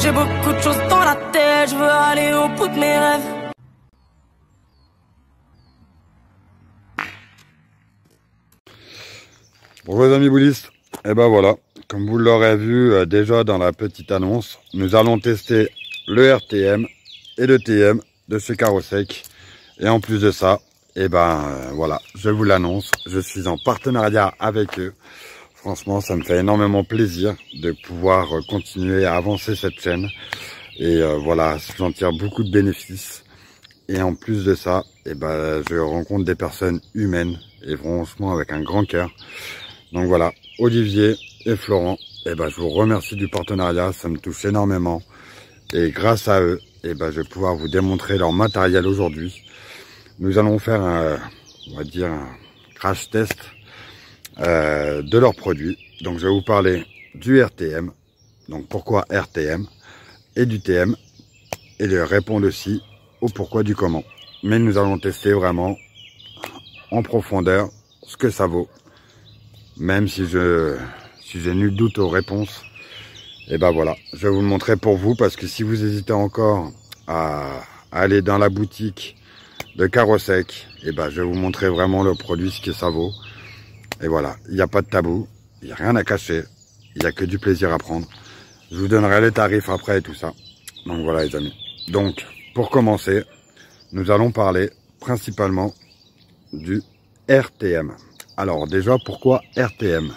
J'ai beaucoup de choses dans la tête, je veux aller au bout de mes rêves. Bonjour les amis boulistes, et ben voilà, comme vous l'aurez vu déjà dans la petite annonce, nous allons tester le RTM et le TM de chez Carosec. Et en plus de ça, et voilà, je vous l'annonce, je suis en partenariat avec eux. Franchement, ça me fait énormément plaisir de pouvoir continuer à avancer cette chaîne. Et voilà, j'en tire beaucoup de bénéfices. Et en plus de ça, je rencontre des personnes humaines et franchement avec un grand cœur. Donc voilà, Olivier et Florent, je vous remercie du partenariat, ça me touche énormément. Et grâce à eux, je vais pouvoir vous démontrer leur matériel aujourd'hui. Nous allons faire on va dire un crash test de leurs produits. Donc je vais vous parler du RTM, donc pourquoi RTM, et du TM, et de répondre aussi au pourquoi du comment. Mais nous allons tester vraiment en profondeur ce que ça vaut. Même si j'ai nul doute aux réponses, voilà, je vais vous le montrer pour vous, parce que si vous hésitez encore à aller dans la boutique de Carosec, je vais vous montrer vraiment le produit, ce que ça vaut. Et voilà, il n'y a pas de tabou, il n'y a rien à cacher, il n'y a que du plaisir à prendre. Je vous donnerai les tarifs après et tout ça. Donc voilà les amis. Donc pour commencer, nous allons parler principalement du RTM. Alors déjà, pourquoi RTM?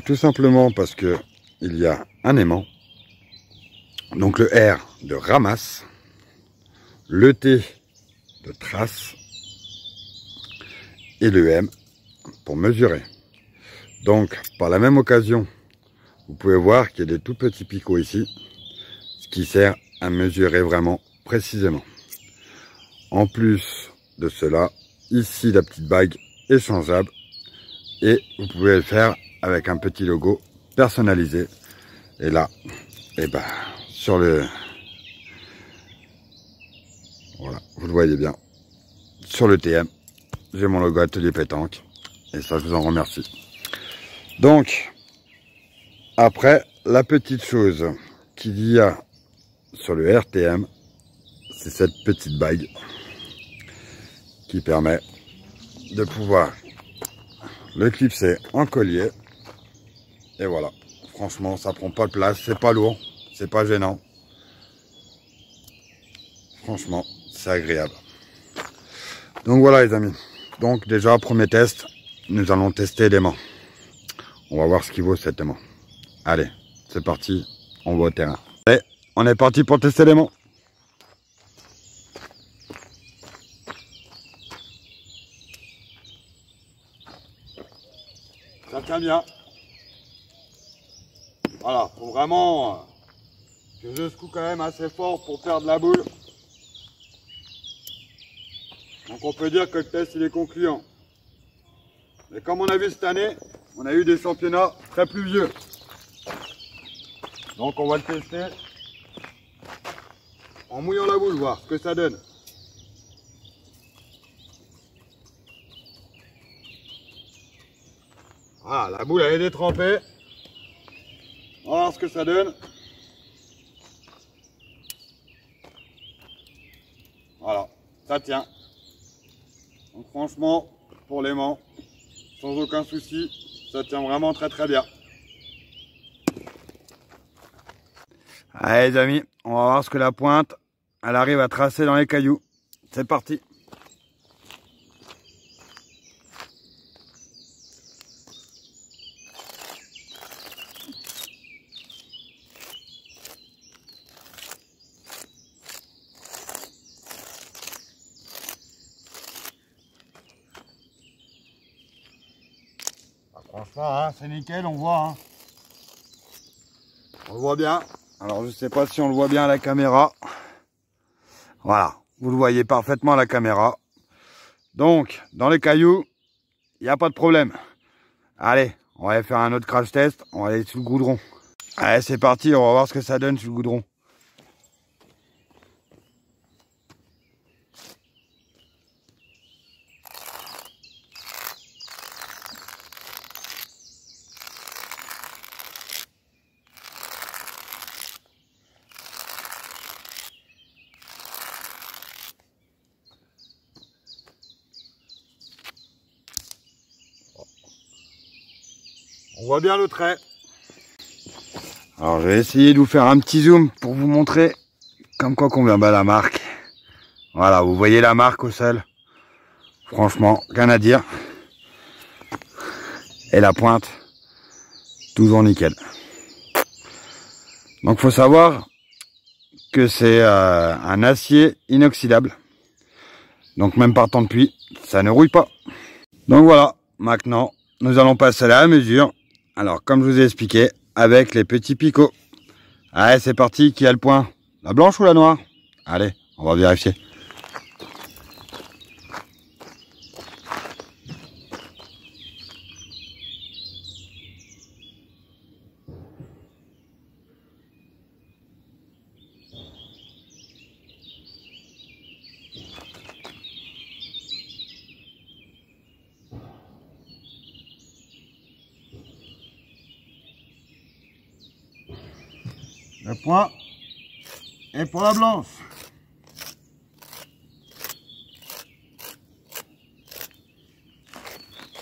Tout simplement parce que il y a un aimant, donc le R de ramasse, le T de trace et le M pour mesurer. Donc par la même occasion, vous pouvez voir qu'il y a des tout petits picots ici, ce qui sert à mesurer vraiment précisément. En plus de cela, ici la petite bague échangeable, et vous pouvez le faire avec un petit logo personnalisé. Et là, sur le, voilà, vous le voyez bien, sur le TM, j'ai mon logo Atelier Pétanque, et ça je vous en remercie. Donc après, la petite chose qu'il y a sur le RTM, c'est cette petite bague qui permet de pouvoir le clipser en collier. Et voilà, franchement ça prend pas de place, c'est pas lourd, c'est pas gênant. Franchement c'est agréable. Donc voilà les amis, donc déjà premier test, nous allons tester l'aimant. On va voir ce qu'il vaut cet aimant. Allez, c'est parti, on va au terrain. Allez, on est parti pour tester l'aimant. Ça tient bien. Voilà, faut vraiment que je secoue quand même assez fort pour faire de la boule. Donc on peut dire que le test il est concluant. Mais comme on a vu cette année, on a eu des championnats très pluvieux. Donc on va le tester en mouillant la boule, voir ce que ça donne. Voilà, la boule elle est détrempée. On va voir ce que ça donne. Voilà, ça tient. Donc franchement, pour l'aimant, sans aucun souci, ça tient vraiment très très bien. Allez les amis, on va voir ce que la pointe, elle arrive à tracer dans les cailloux. C'est parti. Franchement, hein, c'est nickel, on voit. Hein. On le voit bien. Alors, je sais pas si on le voit bien à la caméra. Voilà, vous le voyez parfaitement à la caméra. Donc, dans les cailloux, il n'y a pas de problème. Allez, on va aller faire un autre crash test. On va aller sous le goudron. Allez, c'est parti, on va voir ce que ça donne sous le goudron. On voit bien le trait. Alors je vais essayer de vous faire un petit zoom pour vous montrer comme quoi combien bat la marque. Voilà, vous voyez la marque au sol. Franchement, rien à dire. Et la pointe, toujours nickel. Donc faut savoir que c'est un acier inoxydable. Donc même par temps de pluie, ça ne rouille pas. Donc voilà, maintenant nous allons passer à la mesure. Alors comme je vous ai expliqué, avec les petits picots. Allez, c'est parti, qui a le point? La blanche ou la noire? Allez, on va vérifier. Le point est pour la blanche.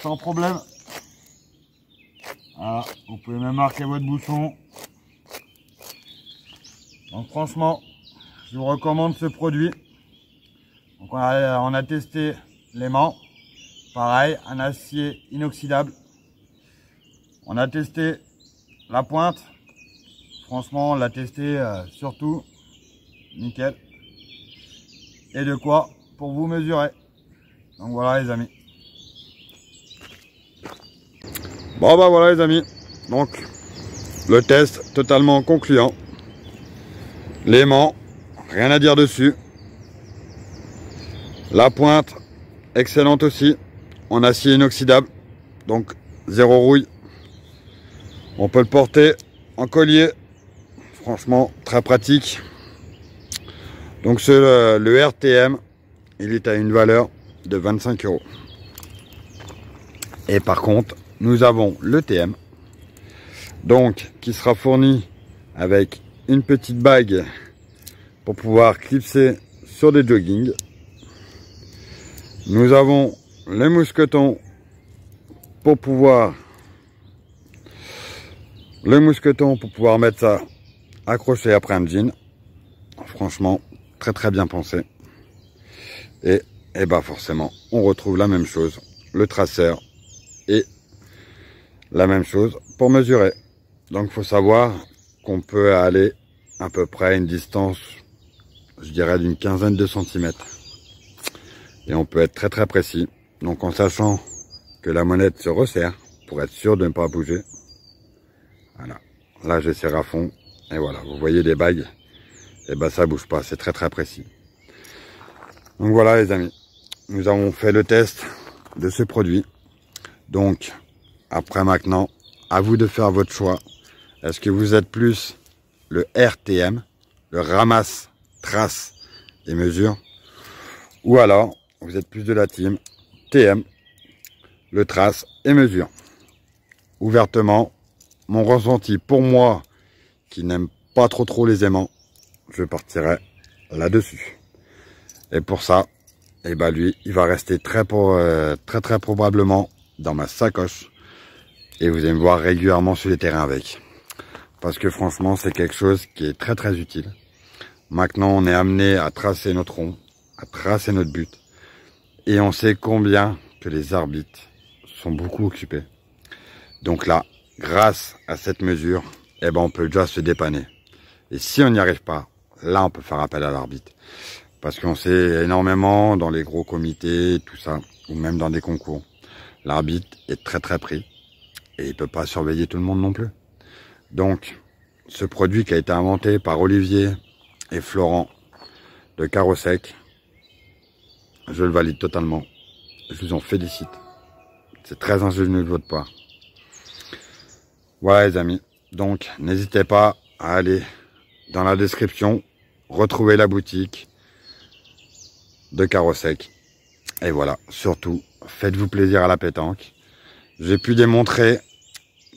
Sans problème. Voilà, vous pouvez même marquer votre bouchon. Donc franchement, je vous recommande ce produit. Donc on a testé l'aimant. Pareil, un acier inoxydable. On a testé la pointe. Franchement, on l'a testé surtout. Nickel. Et de quoi pour vous mesurer. Donc voilà les amis. Bon bah voilà les amis. Donc le test totalement concluant. L'aimant, rien à dire dessus. La pointe, excellente aussi. En acier inoxydable. Donc zéro rouille. On peut le porter en collier. Franchement, très pratique. Donc le RTM, il est à une valeur de 25 €. Et par contre, nous avons le TM, donc qui sera fourni avec une petite bague pour pouvoir clipser sur des joggings. Nous avons le mousqueton pour pouvoir mettre ça accroché après un jean. Franchement, très bien pensé. Et bah forcément, on retrouve la même chose, le traceur et la même chose pour mesurer. Donc faut savoir qu'on peut aller à peu près à une distance, je dirais d'une quinzaine de centimètres. Et on peut être très précis. Donc en sachant que la monette se resserre pour être sûr de ne pas bouger. Voilà, là je serre à fond. Et voilà, vous voyez les bagues, et ben ça bouge pas, c'est très précis. Donc voilà les amis, nous avons fait le test de ce produit. Donc après maintenant, à vous de faire votre choix. Est-ce que vous êtes plus le RTM, le ramasse, trace et mesure, ou alors vous êtes plus de la team TM, le trace et mesure? Ouvertement, mon ressenti pour moi, qui n'aime pas trop les aimants, je partirai là-dessus. Et pour ça, et bah lui, il va rester très probablement dans ma sacoche. Et vous allez me voir régulièrement sur les terrains avec. Parce que franchement, c'est quelque chose qui est très utile. Maintenant, on est amené à tracer notre rond, à tracer notre but. Et on sait combien que les arbitres sont beaucoup occupés. Donc là, grâce à cette mesure, eh ben on peut déjà se dépanner. Et si on n'y arrive pas, là on peut faire appel à l'arbitre. Parce qu'on sait énormément dans les gros comités, tout ça, ou même dans des concours, l'arbitre est très pris. Et il peut pas surveiller tout le monde non plus. Donc, ce produit qui a été inventé par Olivier et Florent de Carosec, je le valide totalement. Je vous en félicite. C'est très ingénieux de votre part. Voilà les amis. Donc, n'hésitez pas à aller dans la description, retrouver la boutique de Carosec. Et voilà, surtout, faites-vous plaisir à la pétanque. J'ai pu démontrer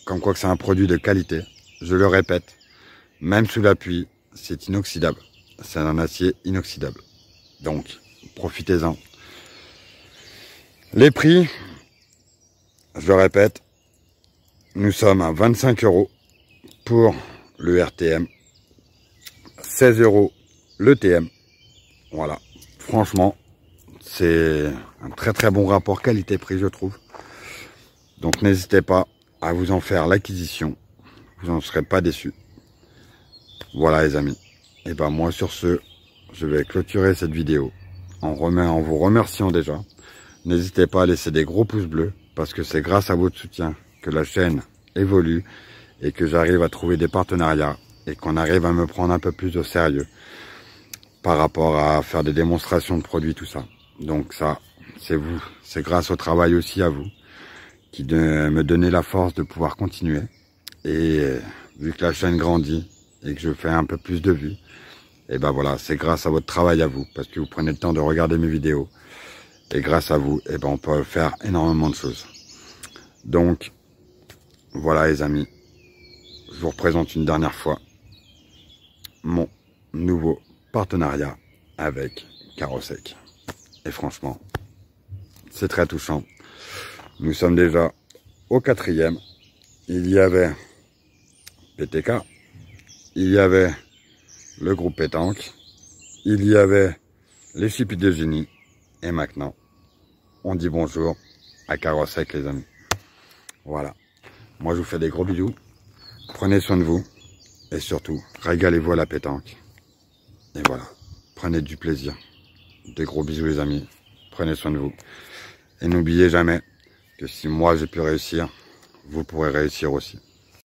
comme quoi que c'est un produit de qualité. Je le répète, même sous la pluie, c'est inoxydable. C'est un acier inoxydable. Donc, profitez-en. Les prix, je le répète, nous sommes à 25 € pour le RTM, 16 € le TM. Voilà, franchement, c'est un très très bon rapport qualité-prix, je trouve. Donc n'hésitez pas à vous en faire l'acquisition, vous n'en serez pas déçus. Voilà les amis, et ben moi sur ce, je vais clôturer cette vidéo en vous remerciant déjà. N'hésitez pas à laisser des gros pouces bleus, parce que c'est grâce à votre soutien que la chaîne évolue et que j'arrive à trouver des partenariats et qu'on arrive à me prendre un peu plus au sérieux par rapport à faire des démonstrations de produits, tout ça. Donc ça, c'est vous, c'est grâce au travail aussi à vous qui me donnez la force de pouvoir continuer. Et vu que la chaîne grandit et que je fais un peu plus de vues, et ben voilà, c'est grâce à votre travail à vous, parce que vous prenez le temps de regarder mes vidéos. Et grâce à vous, et ben on peut faire énormément de choses. Donc, voilà les amis, je vous représente une dernière fois mon nouveau partenariat avec Carosec. Et franchement, c'est très touchant. Nous sommes déjà au 4e. Il y avait PTK, il y avait le groupe Pétanque, il y avait les chippies de génie. Et maintenant, on dit bonjour à Carosec les amis. Voilà. Moi je vous fais des gros bisous. Prenez soin de vous. Et surtout, régalez-vous à la pétanque. Et voilà. Prenez du plaisir. Des gros bisous les amis. Prenez soin de vous. Et n'oubliez jamais que si moi j'ai pu réussir, vous pourrez réussir aussi.